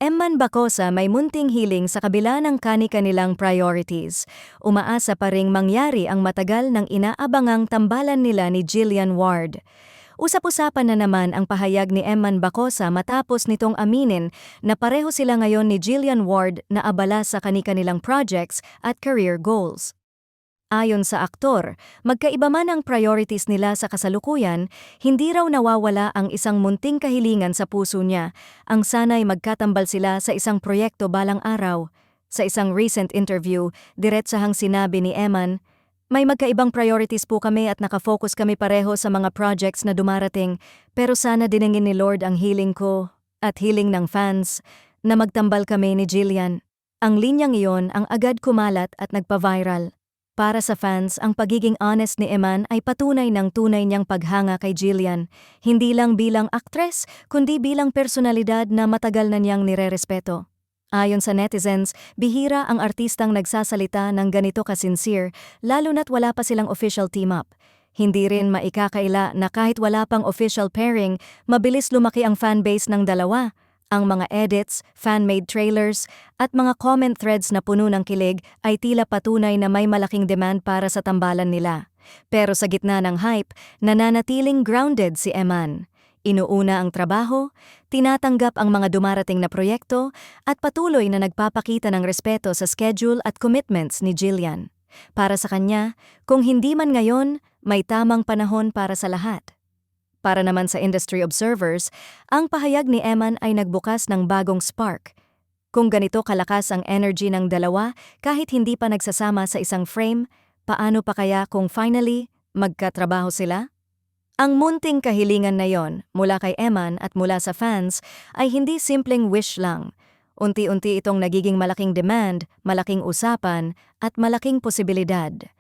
Emman Bacosa may munting hiling sa kabila ng kani-kanilang priorities. Umaasa pa ring mangyari ang matagal ng inaabangang tambalan nila ni Jillian Ward. Usap-usapan na naman ang pahayag ni Emman Bacosa matapos nitong aminin na pareho sila ngayon ni Jillian Ward na abala sa kani-kanilang projects at career goals. Ayon sa aktor, magkaiba man ang priorities nila sa kasalukuyan, hindi raw nawawala ang isang munting kahilingan sa puso niya, ang sana'y magkatambal sila sa isang proyekto balang araw. Sa isang recent interview, diretsahang sinabi ni Emman, "May magkaibang priorities po kami at nakafocus kami pareho sa mga projects na dumarating, pero sana diningin ni Lord ang hiling ko at hiling ng fans na magtambal kami ni Jillian." Ang linyang iyon ang agad kumalat at nagpa-viral. Para sa fans, ang pagiging honest ni Emman ay patunay ng tunay niyang paghanga kay Jillian, hindi lang bilang aktres, kundi bilang personalidad na matagal na niyang nirerespeto. Ayon sa netizens, bihira ang artistang nagsasalita ng ganito ka-sincere, lalo na't wala pa silang official team-up. Hindi rin maikakaila na kahit wala pang official pairing, mabilis lumaki ang fanbase ng dalawa. Ang mga edits, fan-made trailers, at mga comment threads na puno ng kilig ay tila patunay na may malaking demand para sa tambalan nila. Pero sa gitna ng hype, nananatiling grounded si Emman. Inuuna ang trabaho, tinatanggap ang mga dumarating na proyekto, at patuloy na nagpapakita ng respeto sa schedule at commitments ni Jillian. Para sa kanya, kung hindi man ngayon, may tamang panahon para sa lahat. Para naman sa industry observers, ang pahayag ni Emman ay nagbukas ng bagong spark. Kung ganito kalakas ang energy ng dalawa kahit hindi pa nagsasama sa isang frame, paano pa kaya kung finally magkatrabaho sila? Ang munting kahilingan na yon mula kay Emman at mula sa fans ay hindi simpleng wish lang. Unti-unti itong nagiging malaking demand, malaking usapan at malaking posibilidad.